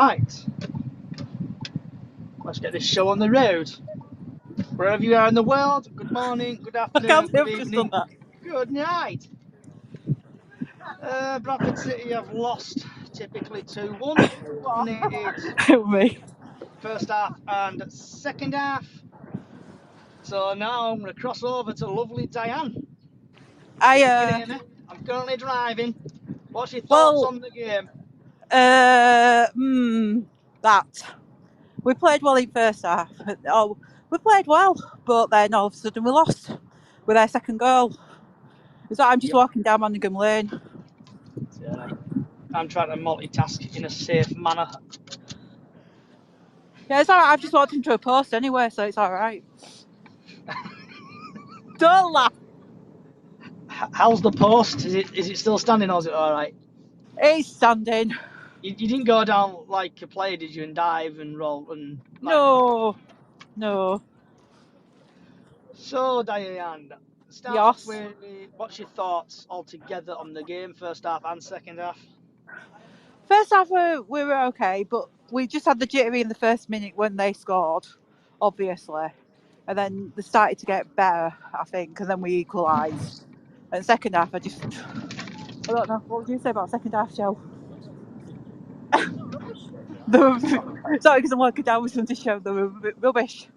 Right. Let's get this show on the road. Wherever you are in the world, good morning, good afternoon, good evening, good night. Bradford City have lost typically 2-1. Dominated Me. first half and second half. So now I'm going to cross over to lovely Diane. If you can hear me, I'm currently driving. What's your thoughts on the game? That. We played well in first half. Oh, we played well, but then all of a sudden we lost with their second goal. It's like I'm just walking down Manningham Lane. Yeah, I'm trying to multitask in a safe manner. Yeah, it's alright. I've just walked into a post anyway, so it's alright. Don't laugh. How's the post? Is it still standing or is it alright? It's standing. You didn't go down like a player, did you, and dive and roll and like... No. So Diane, start off with what's your thoughts altogether on the game, first half and second half? First half we were okay, but we just had the jittery in the first minute when they scored, obviously. And then they started to get better, I think, and then we equalised. And second half, I don't know. What would you say about second half, Joe? Sorry, because I'm walking down with something to show them. Rubbish.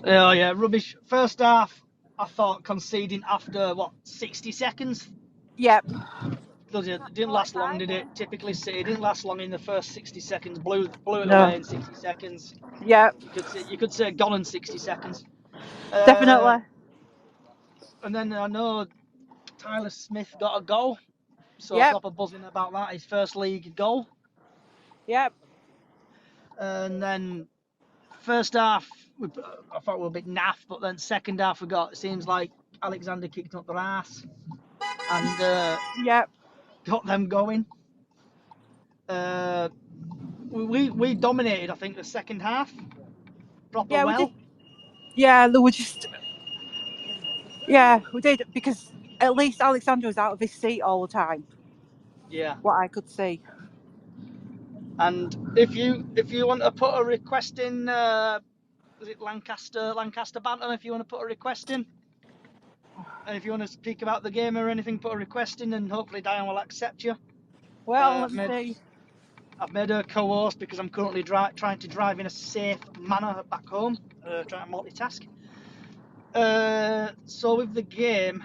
Oh yeah, rubbish. First half, I thought conceding after 60 seconds. Yep. It didn't last long, did it? Typically, City didn't last long in the first 60 seconds. Blew it away in 60 seconds. Yep. You could say gone in 60 seconds. Definitely. And then I know Tyler Smith got a goal, so proper buzzing about that. His first league goal. Yep. And then first half, I thought we were a bit naff, but then second half it seems like Alexander kicked up their ass and got them going. We dominated, I think, the second half proper well. We did. Yeah, they were just... Yeah, we did, because at least Alexander was out of his seat all the time. Yeah. What I could see. And if you want to put a request in, is it Lancaster Bantam? If you want to put a request in, and if you want to speak about the game or anything, put a request in, and hopefully Diane will accept you. Well, let me see. I've made her co-host because I'm currently trying to drive in a safe manner back home, trying to multitask. So with the game,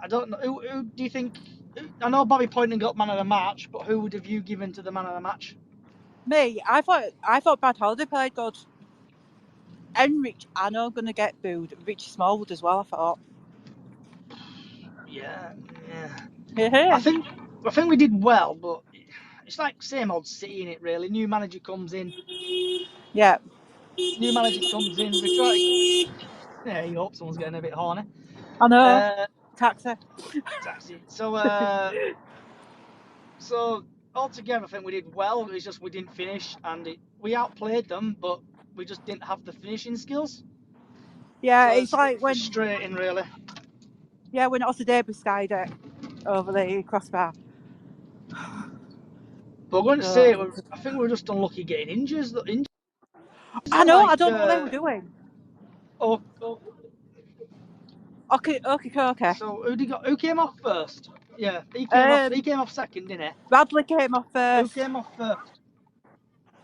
I don't know. Who do you think? I know Bobby Poynton got man of the match, but who would have you given to the man of the match? Me, I thought Brad Holiday played good. And Rich Anno going to get booed. Richie Smallwood as well, I thought. Yeah. Yeah. I think we did well, but it's like same old City in it really. New manager comes in. Yeah. New manager comes in. We try. Yeah, you hope someone's getting a bit horny. I know. Taxi. So altogether, I think we did well. It's just we didn't finish, and we outplayed them, but we just didn't have the finishing skills. Yeah, so it's like when frustrating, really. Yeah, when Osadebe skied it over the crossbar. But I'm going to say, I think we were just unlucky getting injuries. I know. I don't know what they were doing. Okay. So who came off first? Yeah, he came off second, didn't he? Bradley came off first. Who came off first?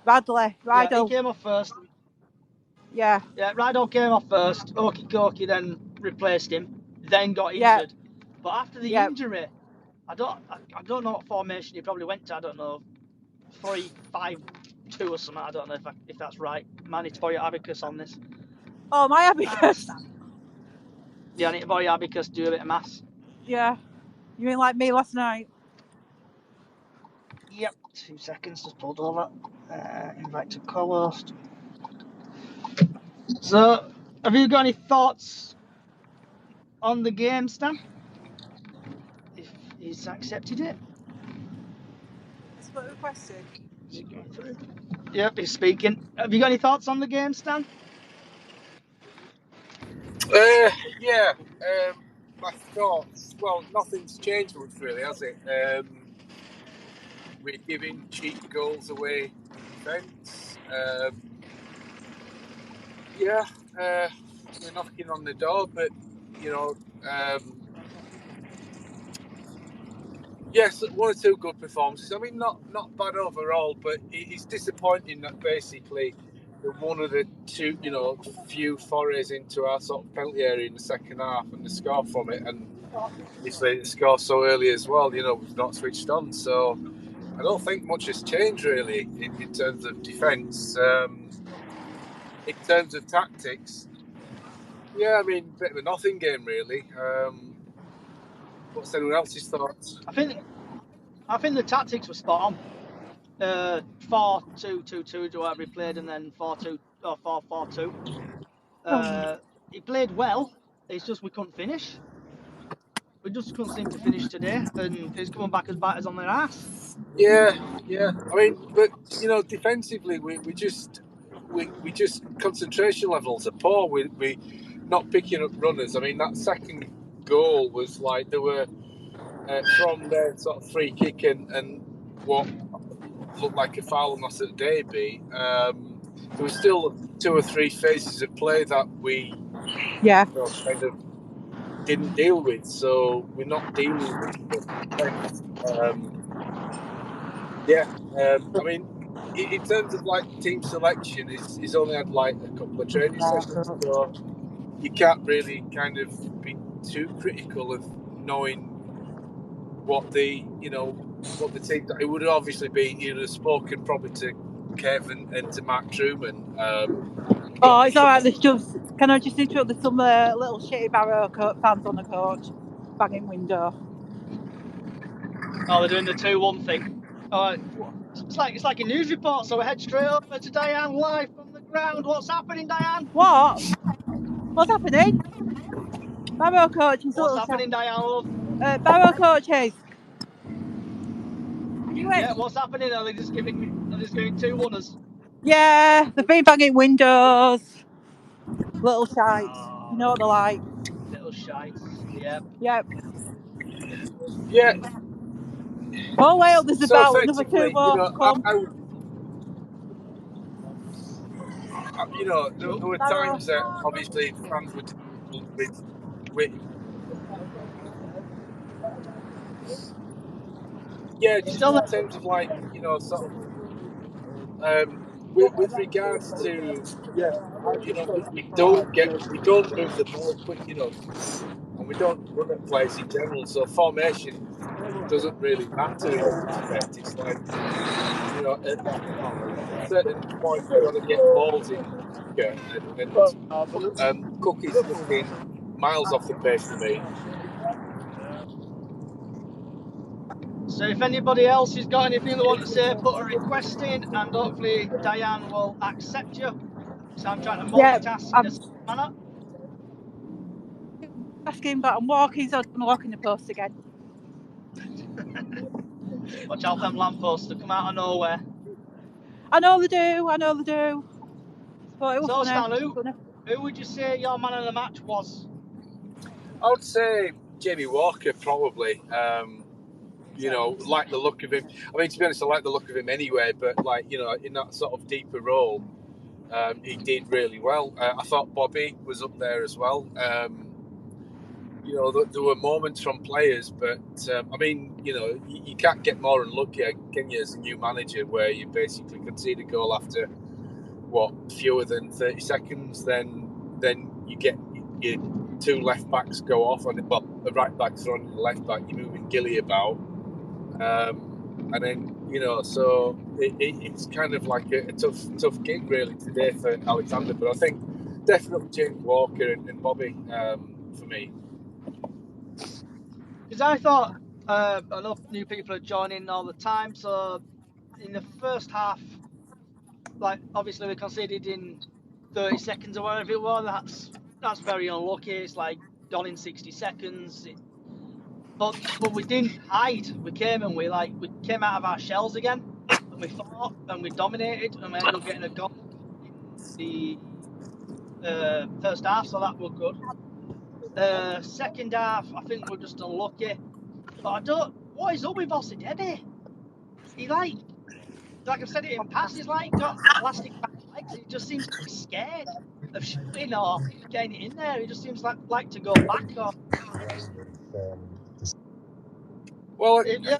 Bradley. Rido. Yeah, he came off first. Yeah. Yeah, Rido came off first. Okie then replaced him, then got injured. But after the injury, I don't know what formation he probably went to. I don't know, 3-5-2 or something. I don't know if that's right. Man, it's borrow abacus on this. Oh, my abacus. Yeah, I need to borrow abacus, do a bit of maths. Yeah. You mean like me last night? Yep. 2 seconds, just pulled over. Invite to co-host. So, have you got any thoughts on the game, Stan? If he's accepted it? It's got a question. Is it going through? Yep, he's speaking. Have you got any thoughts on the game, Stan? Yeah. My thoughts. Well, nothing's changed much, really, has it? we're giving cheap goals away in defence. We're knocking on the door, but yes, one or two good performances. I mean, not bad overall, but it's disappointing that basically one of the two, few forays into our sort of penalty area in the second half and the score from it, and obviously the score so early as well, we've not switched on. So I don't think much has changed really in terms of defence. In terms of tactics, yeah, I mean, bit of a nothing game really. What's anyone else's thoughts? I think the tactics were spot on. 4-2-2-2 to whatever he played, and then 4-2 or 4-4-2. He played well. It's just we couldn't finish. We just couldn't seem to finish today, and it's coming back as bite as on their ass. Yeah. I mean, but defensively, we just concentration levels are poor. We not picking up runners. I mean, that second goal was like there were from their sort of free kick and what looked like a foul on us at Derby. There were still 2 or 3 phases of play that we kind of didn't deal with. So we're not dealing with defence. I mean, in terms of like team selection, he's only had like a couple of training sessions, so you can't really kind of be too critical of knowing what the team. It would obviously be you'd have spoken probably to Kevin and to Mark Truman. It's all right. Can I just interrupt? There's some little shitty Barrow fans on the coach, banging window. Oh, they're doing the 2-1 thing. It's like a news report. So we head straight over to Diane live from the ground. What's happening, Diane? What's happening? Barrow coaches. What's happening, Diane? Barrow coaches. Yeah, what's happening? Are they just giving 2-1ers? Yeah, they've been banging windows. Little shites. You know what they're like. Little shites. Yep. Yeah. Oh well, there's about another 2 more to come. There were times that obviously fans would with just in terms of like sort of with regards to we don't move the ball quick enough, and we don't run at plays in general. So formation doesn't really matter in this respect. It's like at a certain point you've got to get balls in and Cookie's looking miles off the pace for me. So if anybody else has got anything they want to say, put a request in, and hopefully Diane will accept you. So I'm trying to multitask in a manner. Asking, but I'm walking, so I'm locking the post again. Watch out, them lampposts, they come out of nowhere. I know they do. But it was funny. Stan, who would you say your man of the match was? I would say Jamie Walker, probably. Like the look of him. I mean, to be honest, I like the look of him anyway, but in that sort of deeper role, he did really well. I thought Bobby was up there as well. There were moments from players, but I mean, you can't get more unlucky, can you, as a new manager, where you basically concede a goal after fewer than 30 seconds, then you get your 2 left backs go off on it. Well, the right back's on the left back, you're moving Gilly about, and then so it's kind of like a tough gig really today for Alexander. But I think definitely James Walker and Bobby for me. Because I thought enough new people are joining all the time. So in the first half, like obviously we conceded in 30 seconds or whatever it was. That's very unlucky. It's like gone in 60 seconds. But we didn't hide. We came and we came out of our shells again, and we fought and we dominated, and we ended up getting a goal in the first half. So that was good. Second half, I think we're just unlucky. But what is up with Bossy Debbie? he like I've said it in past, he's like got plastic back legs. He just seems to be scared of shooting or getting it in there. He just seems like to go back or. Well, Yeah.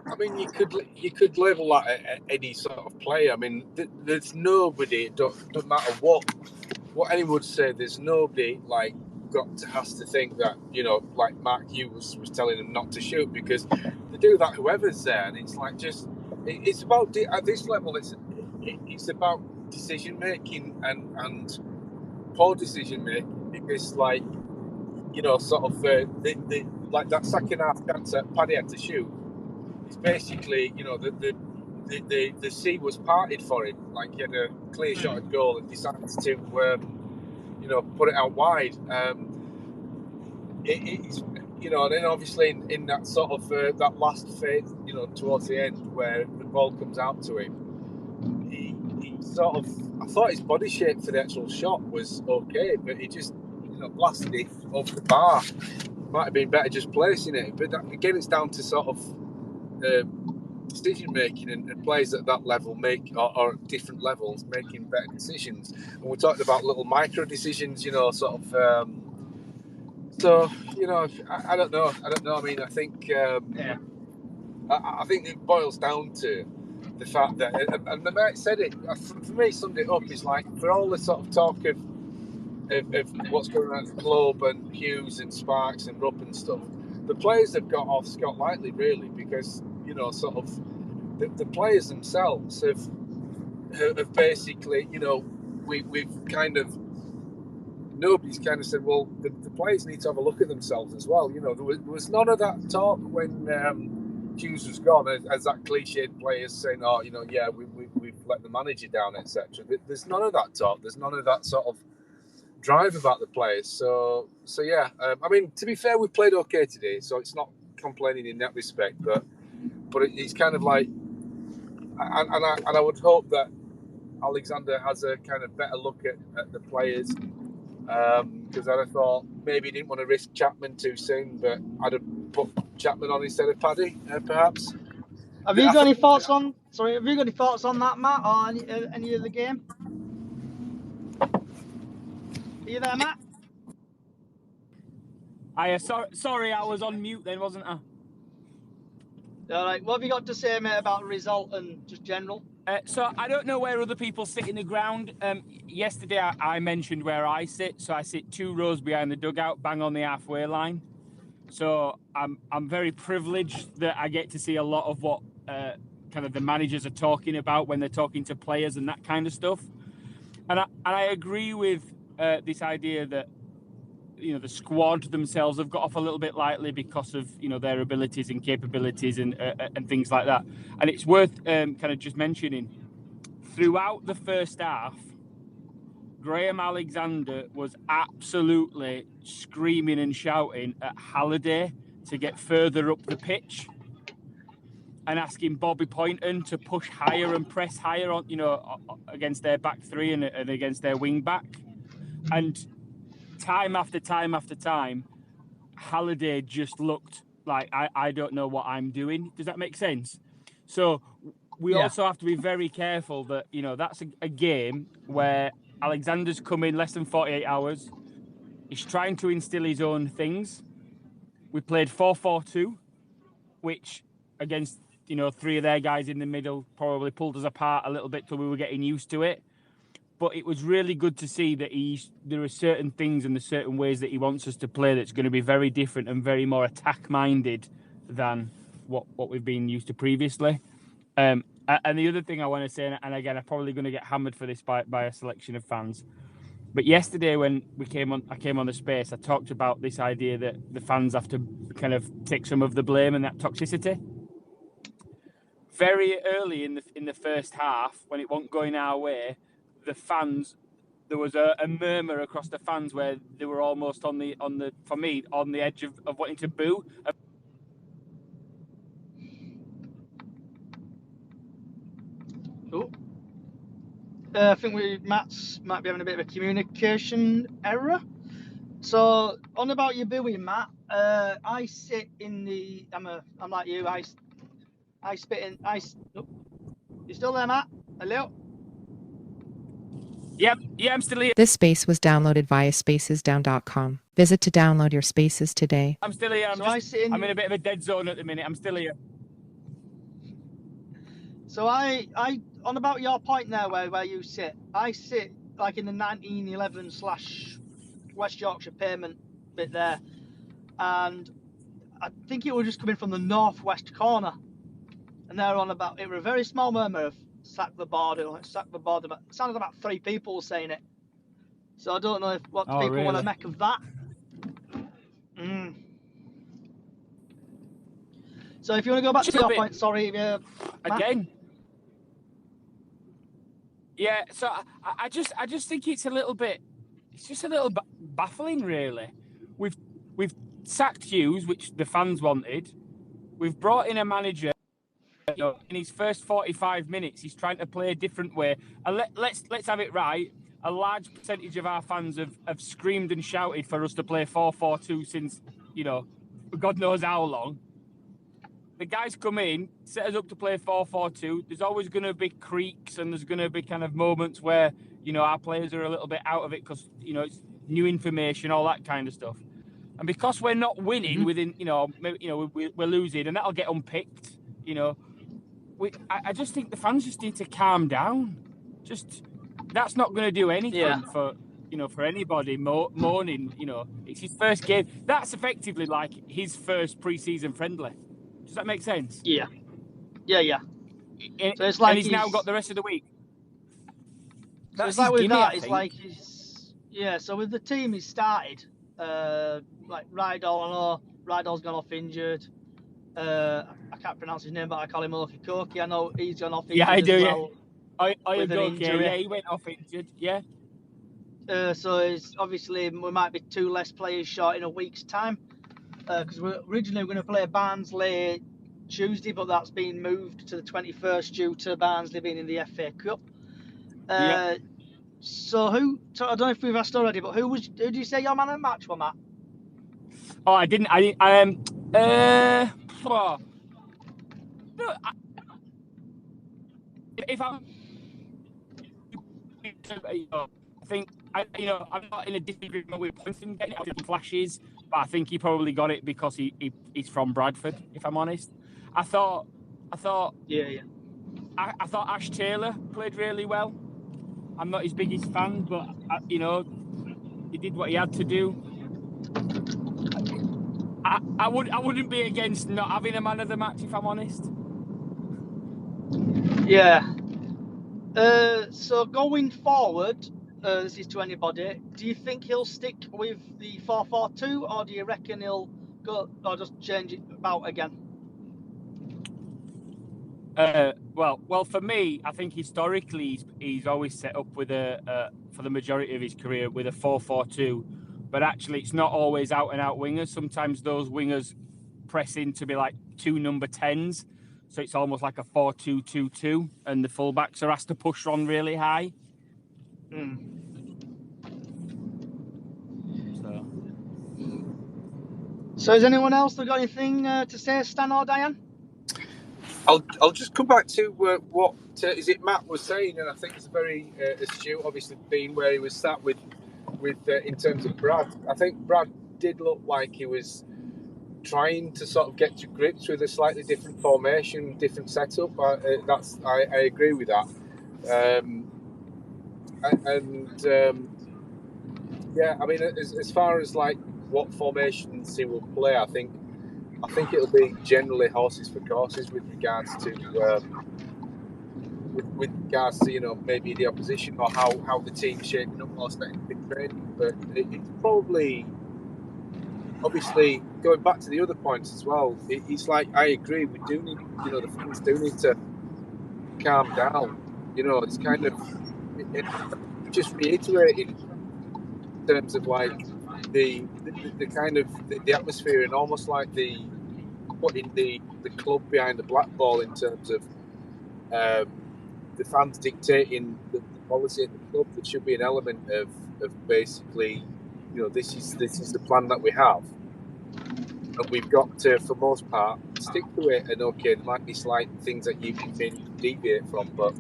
I mean, you could label that any sort of player. I mean, there's nobody. Don't matter what anyone would say. There's nobody like has to think that, you know, like Mark Hughes was telling them not to shoot, because they do that whoever's there, and it's like just it's about at this level. It's about decision making and poor decision making, because like, you know, sort of like that second half chance that Paddy had to shoot. It's basically, you know, the sea was parted for him. Like, he had a clear shot at goal and decided to, you know, put it out wide. It's, you know, and then obviously in that sort of that last phase, you know, towards the end where the ball comes out to him, he sort of, I thought his body shape for the actual shot was okay, but he just, you know, blasted it over the bar. Might have been better just placing it, but again, it's down to sort of decision making, and players at that level make, or different levels, making better decisions. And we're talking about little micro decisions, you know, sort of. So, you know, I don't know. I mean, I think I think it boils down to the fact that, and the mate said it for me, summed it up, is like, for all the sort of talk of what's going on at the club and Hughes and Sparks and Rupp and stuff, the players have got off scot lightly, really, because, you know, sort of the players themselves have basically, you know, we've kind of, nobody's kind of said, well, the players need to have a look at themselves as well. You know, there was none of that talk when Hughes was gone, as that cliched players saying, oh, you know, yeah, we've let the manager down, etc. There's none of that talk. There's none of that sort of drive about the players. So yeah. I mean, to be fair, we played okay today, so it's not complaining in that respect. But it's kind of like, and I would hope that Alexander has a kind of better look at the players, because I thought maybe he didn't want to risk Chapman too soon, but I'd have put Chapman on instead of Paddy, perhaps. Have you got any thoughts on? Sorry, have you got any thoughts on that, Matt, or any of the game? Are you there, Matt? Sorry, I was on mute then, wasn't I? All right. What have you got to say, mate, about the result and just general? So I don't know where other people sit in the ground. Yesterday I mentioned where I sit. So I sit 2 rows behind the dugout, bang on the halfway line. So I'm very privileged that I get to see a lot of what kind of the managers are talking about when they're talking to players and that kind of stuff. And I agree with this idea that, you know, the squad themselves have got off a little bit lightly because of, you know, their abilities and capabilities and things like that. And it's worth kind of just mentioning, throughout the first half, Graham Alexander was absolutely screaming and shouting at Halliday to get further up the pitch, and asking Bobby Poynton to push higher and press higher on, you know, against their back three and against their wing back. And time after time after time, Halliday just looked like, I don't know what I'm doing. Does that make sense? So we also have to be very careful that, you know, that's a game where Alexander's come in less than 48 hours. He's trying to instill his own things. We played 4-4-2, which against, you know, 3 of their guys in the middle probably pulled us apart a little bit till we were getting used to it. But it was really good to see that there are certain things and the certain ways that he wants us to play that's going to be very different and very more attack-minded than what we've been used to previously. And the other thing I want to say, and again, I'm probably going to get hammered for this by a selection of fans, but yesterday when I came on the space, I talked about this idea that the fans have to kind of take some of the blame and that toxicity. Very early in the first half, when it wasn't going our way, the fans, there was a murmur across the fans where they were almost on the edge of wanting to boo. Oh. I think Matt might be having a bit of a communication error. So on about your booing, Matt. I sit in the. I'm like you. You still there, Matt? Hello? Yep, yeah, I'm still here. This space was downloaded via spacesdown.com. Visit to download your spaces today. I'm still here. I'm in a bit of a dead zone at the minute. I'm still here. So I on about your point there where you sit. I sit like in the 1911/West Yorkshire pavement bit there, and I think it was just coming from the northwest corner, and they're on about. It was a very small murmur of sack the border, but it sounded about 3 people saying it. So I don't know what people really want to make of that. So if you want to go back to your point, sorry. Again. Yeah, so I just think it's a little bit baffling, really. We've sacked Hughes, which the fans wanted. We've brought in a manager. In his first 45 minutes, he's trying to play a different way. And let's have it right. A large percentage of our fans have screamed and shouted for us to play 4-4-2 since, God knows how long. The guys come in, set us up to play 4-4-2. There's always going to be creaks and there's going to be kind of moments where, our players are a little bit out of it because, it's new information, all that kind of stuff. And because we're not winning within, we're losing, and that'll get unpicked, I just think the fans just need to calm down. That's not going to do anything for anybody moaning. It's his first game. That's effectively like his first pre-season friendly. Does that make sense? Yeah. So it's like he's now got the rest of the week. That's like with that. It's like So with the team, he started like Rydal's gone off injured. I can't pronounce his name, but I call him Okie. I know he's gone off injured. Yeah, I do. As well, with an injury. Yeah, he went off injured. Yeah. So it's obviously we might be 2 less players short in a week's time. Because we're originally going to play Barnsley Tuesday, but that's been moved to the 21st due to Barnsley being in the FA Cup. So I don't know if we've asked already, but who did you say your man of the match was, Matt? Oh, I didn't. If I'm, I think I'm not in a disagreement with Pointon getting it flashes, but I think he probably got it because he's from Bradford. If I'm honest, I thought. Yeah. I thought Ash Taylor played really well. I'm not his biggest fan, but he did what he had to do. I wouldn't be against not having a man of the match if I'm honest. Yeah. So going forward, this is to anybody. Do you think he'll stick with the 4-4-2, or do you reckon he'll go or just change it about again? Well, for me, I think historically he's always set up with for the majority of his career with a 4-4-2, but actually it's not always out and out wingers. Sometimes those wingers press in to be like 2 number 10s, so it's almost like a 4-2-2-2, and the fullbacks are asked to push on really high. So has anyone else got anything to say, Stan or Diane? I'll just come back to what is it Matt was saying, and I think it's very astute. Obviously, being where he was sat with in terms of Brad, I think Brad did look like he was trying to sort of get to grips with a slightly different formation, different setup. I agree with that. Yeah, I mean, as far as like what formations he will play, I think it'll be generally horses for courses with regards to maybe the opposition or how the team's shaping up or speculative training. But it's probably, obviously, going back to the other points as well. It's like I agree. We do need, the fans do need to calm down. It's kind of just reiterating in terms of like the kind of the atmosphere and almost like putting the club behind the black ball in terms of the fans dictating the policy of the club. There should be an element of basically, this is the plan that we have, and we've got to, for most part, stick to it. And okay, there might be slight things that you may need to deviate from, but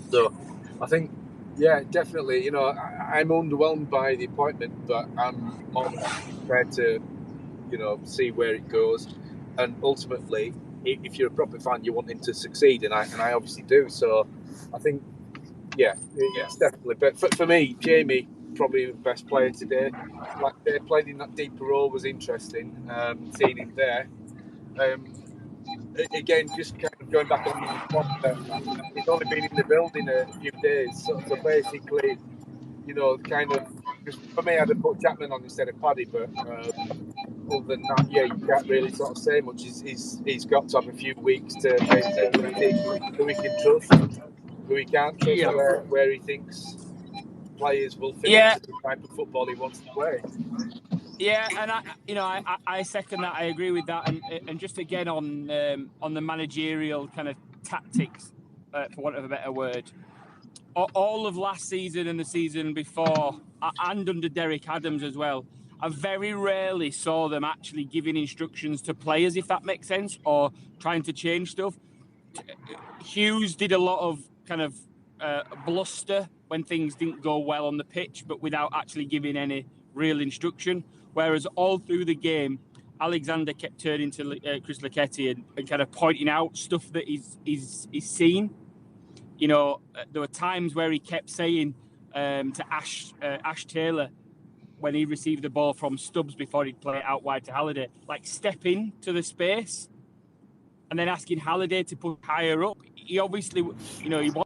so I think, yeah, definitely. You know, I'm underwhelmed by the appointment, but I'm more than prepared to, you know, see where it goes. And ultimately, if you're a proper fan, you want him to succeed, and I obviously do. So I think, yeah, it's definitely. But for me, Jamie, probably the best player today. Like they played in that deeper role was interesting. Seeing him there. Again, just kind of going back on your point that he's only been in the building a few days. So basically, you know, kind of, just for me, I'd have put Chapman on instead of Paddy, but other than that, yeah, you can't really sort of say much. He's got to have a few weeks to basically see who he can trust, who he can't trust, where he thinks players will fit into the type of football he wants to play. Yeah, and I second that. I agree with that. And just again on the managerial kind of tactics, for want of a better word, all of last season and the season before, and under Derek Adams as well, I very rarely saw them actually giving instructions to players, if that makes sense, or trying to change stuff. Hughes did a lot of kind of bluster when things didn't go well on the pitch, but without actually giving any real instruction. Whereas all through the game, Alexander kept turning to Chris Lucchetti and kind of pointing out stuff that he's seen. You know, there were times where he kept saying to Ash Taylor, when he received the ball from Stubbs before he'd play it out wide to Halliday, like, step into the space, and then asking Halliday to put higher up. He obviously, you know, he was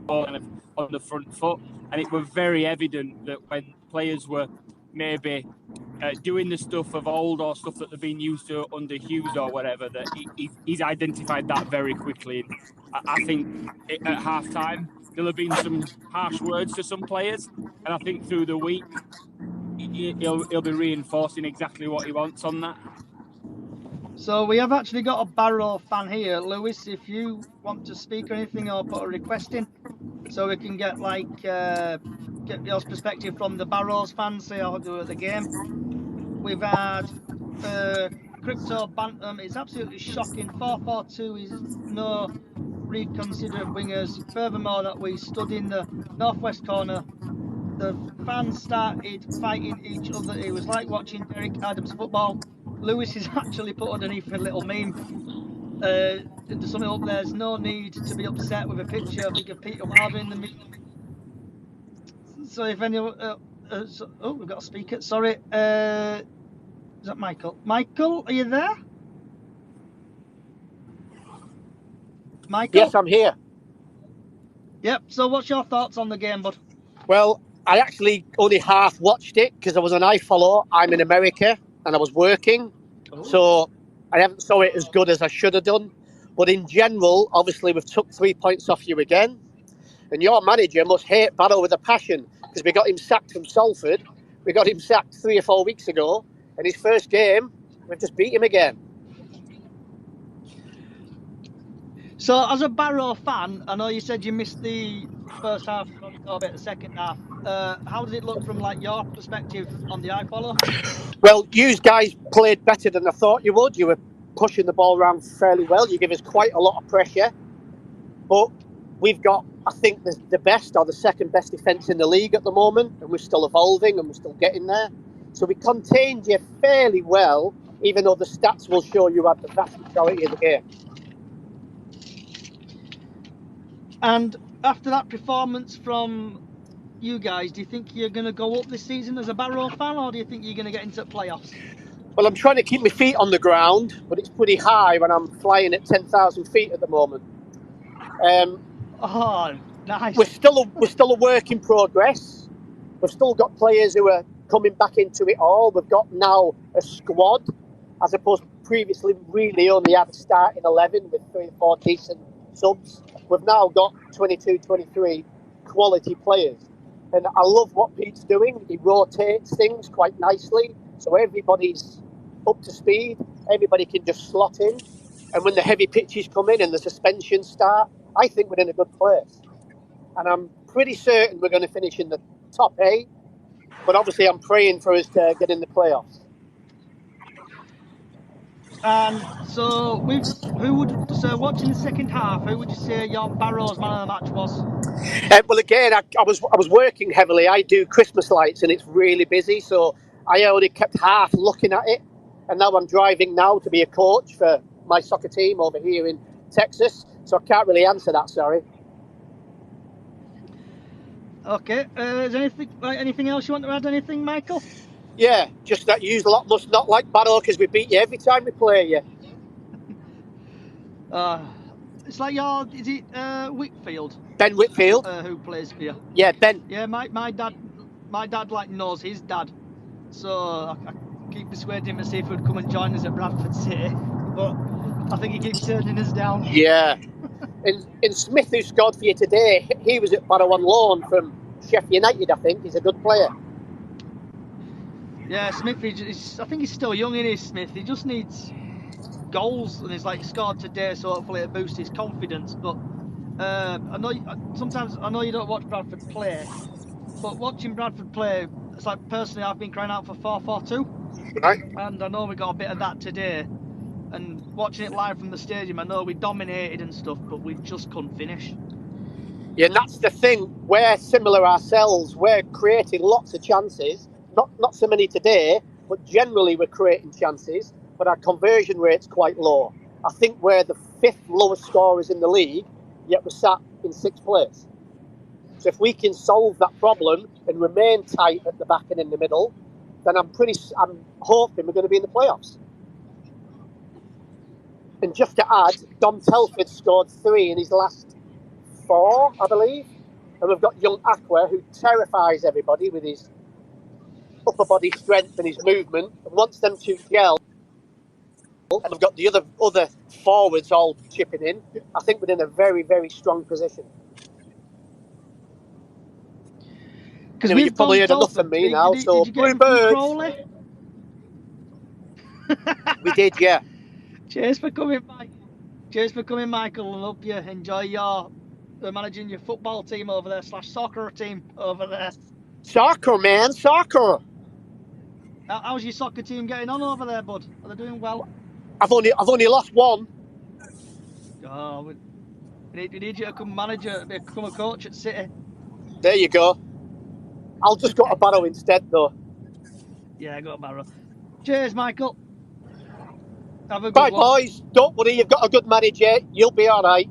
kind of on the front foot, and it was very evident that when players were maybe doing the stuff of old or stuff that they've been used to under Hughes or whatever, that he's identified that very quickly. I think at half-time, there'll have been some harsh words to some players, and I think through the week, he'll be reinforcing exactly what he wants on that. So we have actually got a Barrow fan here. Lewis, if you want to speak or anything or put a request in, so we can get get your perspective from the Barrows fans, say how they do at the game. We've had Crypto Bantam. It's absolutely shocking. 4-4-2 is no reconsiderate wingers. Furthermore, that we stood in the northwest corner. The fans started fighting each other. It was like watching Derek Adams football. Lewis has actually put underneath a little meme. To sum it up, there's no need to be upset with a picture. I think of Peter Wilder in the middle. So if anyone, we've got a speaker. Sorry, is that Michael? Michael, are you there? Michael? Yes, I'm here. Yep. So what's your thoughts on the game, bud? Well, I actually only half watched it because I was on iFollow. I'm in America and I was working. Ooh. So I haven't saw it as good as I should have done. But in general, obviously, we've took 3 points off you again. And your manager must hate Barrow with a passion because we got him sacked from Salford. We got him sacked 3 or 4 weeks ago. And his first game, we've just beat him again. So as a Barrow fan, I know you said you missed the first half, you only saw a bit of the second half. How did it look from like your perspective on the iFollow? Well, you guys played better than I thought you would. You were pushing the ball around fairly well. You give us quite a lot of pressure. But we've got, I think, the best or the second best defence in the league at the moment. And we're still evolving and we're still getting there. So we contained you fairly well, even though the stats will show you had the vast majority of the game. And after that performance from you guys, do you think you're going to go up this season as a Barrow fan, or do you think you're going to get into playoffs? Well, I'm trying to keep my feet on the ground, but it's pretty high when I'm flying at 10,000 feet at the moment. Oh, nice. We're still a work in progress. We've still got players who are coming back into it all. We've got now a squad, as opposed to previously really only had a starting 11 with 3 or 4 decent subs. We've now got 22, 23 quality players. And I love what Pete's doing. He rotates things quite nicely. So everybody's up to speed. Everybody can just slot in. And when the heavy pitches come in and the suspensions start, I think we're in a good place. And I'm pretty certain we're going to finish in the top 8. But obviously I'm praying for us to get in the playoffs. And so, watching the second half, who would you say your Barrow's man of the match was? Well, again, I was working heavily. I do Christmas lights, and it's really busy, so I only kept half looking at it. And now I'm driving now to be a coach for my soccer team over here in Texas, so I can't really answer that. Sorry. Okay. Is anything else you want to add? Anything, Michael? Yeah, just that you lot must not like Barrow because we beat you every time we play you. It's like is it Whitfield? Ben Whitfield. Who plays for you? Yeah, Ben. Yeah, my dad like knows his dad, so I keep persuading him to see if he'd come and join us at Bradford City, but I think he keeps turning us down. Yeah. In Smith, who scored for you today, he was at Barrow on loan from Sheffield United, I think. He's a good player. Yeah, Smith, I think he's still young, isn't he, Smith? He just needs goals, and he's scored today, so hopefully it boosts his confidence. But I know you don't watch Bradford play, but watching Bradford play, it's like personally I've been crying out for 4-4-2. Right. And I know we got a bit of that today. And watching it live from the stadium, I know we dominated and stuff, but we just couldn't finish. Yeah, and that's the thing. We're similar ourselves. We're creating lots of chances. Not so many today, but generally we're creating chances. But our conversion rate's quite low. I think we're the 5th lowest scorers in the league, yet we're sat in 6th place. So if we can solve that problem and remain tight at the back and in the middle, then I'm hoping we're going to be in the playoffs. And just to add, Dom Telford scored 3 in his last 4, I believe. And we've got young Aqua, who terrifies everybody with his upper body strength and his movement, and wants them to gel. And we've got the other forwards all chipping in. I think we're in a very, very strong position. Because you've probably heard enough from me now. So, did you get from Crowley? We did, yeah. Cheers for coming, Mike. Cheers for coming, Michael, and hope you enjoy managing your football team over there / soccer team over there. Soccer, man, soccer. How's your soccer team getting on over there, bud? Are they doing well? I've only lost one. Oh, we need you to become a coach at City. There you go. I'll just go to Barrow instead, though. Yeah, go to Barrow. Cheers, Michael. Have a good Bye, one. boys. Don't worry, you've got a good manager. You'll be all right.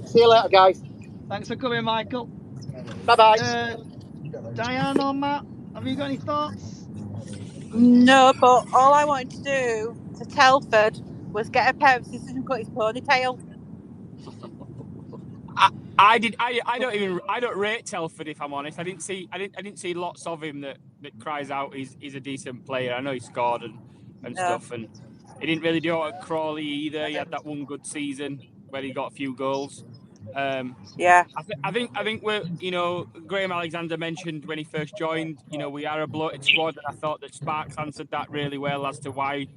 See you later, guys. Thanks for coming, Michael. Bye-bye. Diane or Matt, have you got any thoughts? No, but all I wanted to do to Telford was get a pair of scissors and cut his ponytail. I don't rate Telford, if I'm honest. I didn't see lots of him that cries out he's a decent player. I know he scored and stuff, and he didn't really do it at Crawley either. He had that one good season where he got a few goals. Yeah. I think we're, Graham Alexander mentioned when he first joined, we are a bloated squad, and I thought that Sparks answered that really well as to why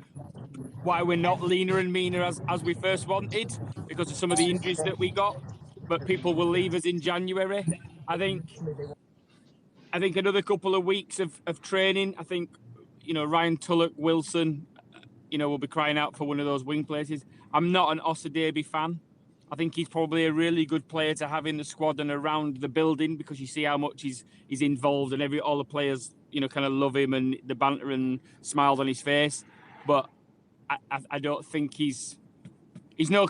we're not leaner and meaner as we first wanted, because of some of the injuries that we got. But people will leave us in January. I think another couple of weeks of training. I think, Ryan Tulloch, Wilson, will be crying out for one of those wing places. I'm not an Osadebe fan. I think he's probably a really good player to have in the squad and around the building, because you see how much he's involved, and all the players, kind of love him, and the banter and smiles on his face. But I don't think he's no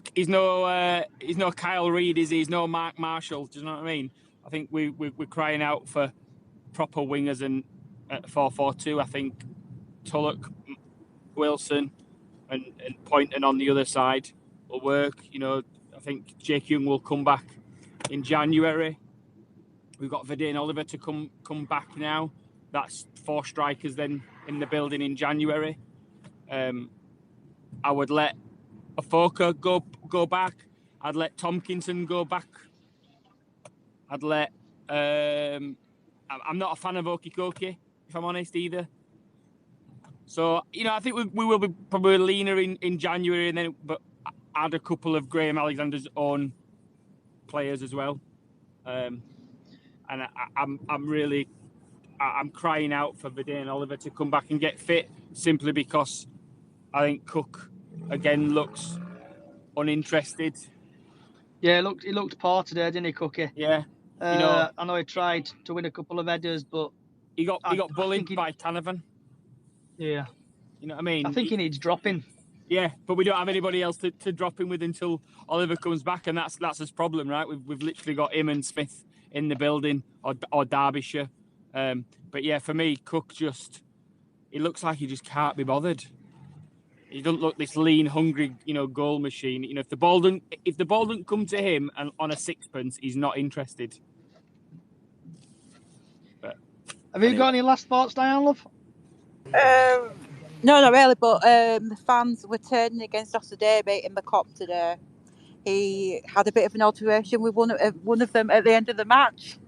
Kyle Reid, is he? He's no Mark Marshall. Do you know what I mean? I think we're crying out for proper wingers, and at 4-4-2, I think Tulloch, Wilson, and Poynton on the other side will work. I think Jake Young will come back in January. We've got Verdane Oliver to come back now. That's 4 strikers then in the building in January. I would let Afoka go back. I'd let Tompkinson go back. I'd let. I'm not a fan of Okikoki, if I'm honest, either. So I think we will be probably leaner in January, and then add a couple of Graham Alexander's own players as well. And I'm crying out for Verdane Oliver to come back and get fit, simply because I think Cook again looks uninterested. Yeah, he looked poor today, didn't he, Cookie? Yeah, you know, I know he tried to win a couple of headers, but he got bullied by Tanavan. Yeah, you know what I mean. I think he needs dropping. Yeah, but we don't have anybody else to drop him with until Oliver comes back, and that's his problem, right? We've literally got him and Smith in the building, or Derbyshire. But yeah, for me, Cook he looks like he just can't be bothered. He doesn't look this lean, hungry, goal machine. If the ball doesn't come to him and on a sixpence, he's not interested. But have you got any last thoughts, Diane, love? No, not really. But the fans were turning against Osadebe in the Cop today. He had a bit of an alteration with one of them at the end of the match.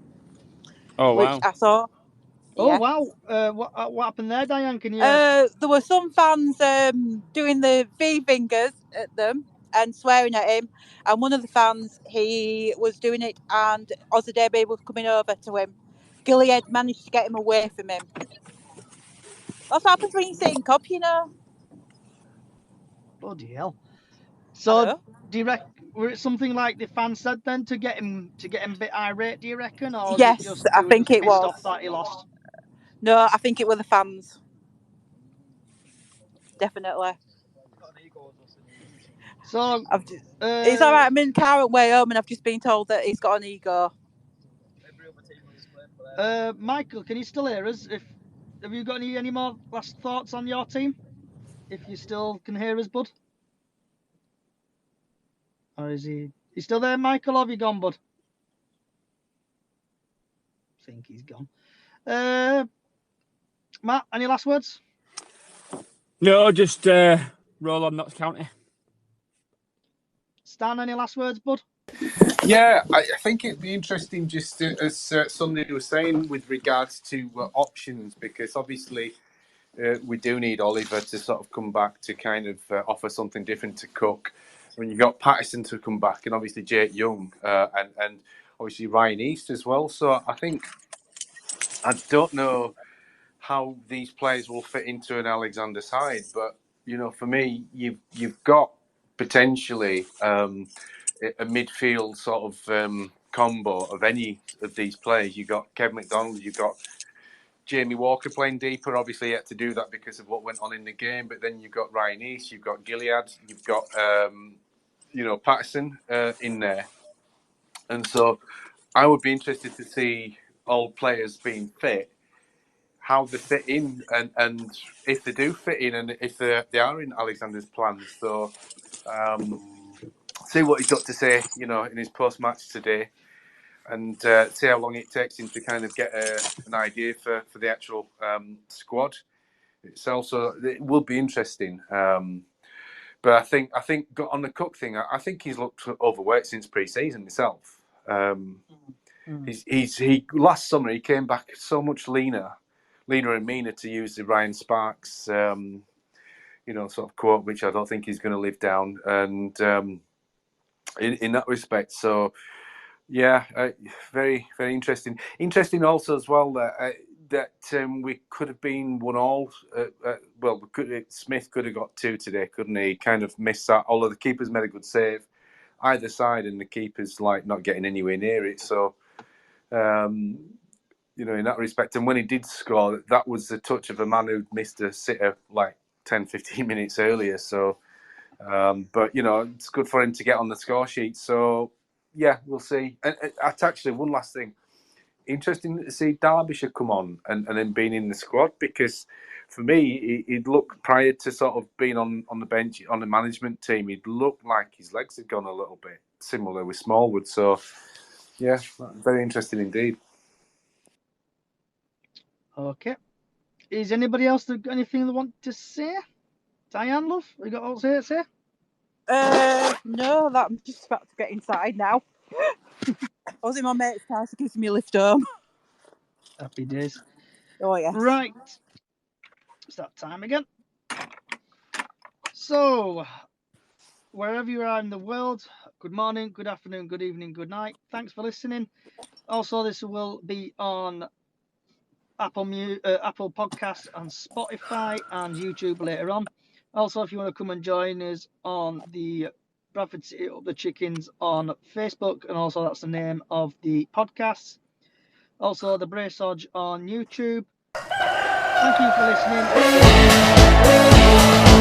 Oh wow! Which I saw. Oh yeah. wow! What happened there, Diane? Can you? There were some fans doing the V fingers at them and swearing at him, and one of the fans, he was doing it, and Ozadebe was coming over to him. Gilead managed to get him away from him. That's what happens when you sit in Cup, Bloody hell! So, do you reckon? Were it something like the fans said then to get him a bit irate? Do you reckon, or yes, was it I think it pissed was. off that he lost? No, I think it were the fans. Definitely. So it's all right. I'm in car at way home, and I've just been told that he's got an ego. Michael, can you still hear us? Have you got any more last thoughts on your team? If you still can hear us, bud, or is he still there, Michael? Or have you gone, bud? I think he's gone. Matt, any last words? No, just roll on Notts County. Stan, any last words, bud? Yeah, I think it'd be interesting, just as Sunday was saying, with regards to options, because obviously we do need Oliver to sort of come back to kind of offer something different to Cook. When you've got Patterson to come back, and obviously Jake Young, and obviously Ryan East as well. So I don't know how these players will fit into an Alexander side, but for me, you've got potentially a midfield sort of combo of any of these players. You've got Kev McDonald, you've got Jamie Walker playing deeper. Obviously, he had to do that because of what went on in the game. But then you've got Ryan East, you've got Gilead, you've got Patterson in there, and so I would be interested to see all players being fit, how they fit in, and if they do fit in, and if they are in Alexander's plans. So see what he's got to say, in his post-match today, and see how long it takes him to kind of get an idea for the actual squad itself. So it will be interesting. But I think on the Cook thing, I think he's looked overweight since pre-season himself. He last summer he came back so much leaner and meaner, to use the Ryan Sparks sort of quote, which I don't think he's going to live down, and in that respect. So yeah, very, very interesting. Interesting also as well that we could have been 1-1. Smith could have got 2 today, couldn't he? Kind of missed that. Although the keeper's made a good save either side, and the keeper's not getting anywhere near it. So, in that respect, and when he did score, that was the touch of a man who'd missed a sitter 10, 15 minutes earlier. So, but it's good for him to get on the score sheet. So, yeah, we'll see. And actually, one last thing. Interesting to see Derbyshire come on and then being in the squad, because for me, he'd look, prior to sort of being on the bench on the management team, he'd look like his legs had gone a little bit, similar with Smallwood. So, yeah, very interesting indeed. Okay. Is anybody else got anything they want to say? Diane, love, you got all to say? No, I'm just about to get inside now. I was in my mate's house, he gives me a lift home. Happy days. Oh, yes. Right. It's that time again. So, wherever you are in the world, good morning, good afternoon, good evening, good night. Thanks for listening. Also, this will be on Apple Podcasts and Spotify and YouTube later on. Also, if you want to come and join us on the Bradford City Up the Chickens on Facebook, and also that's the name of the podcast. Also, the Braceodge on YouTube. Thank you for listening.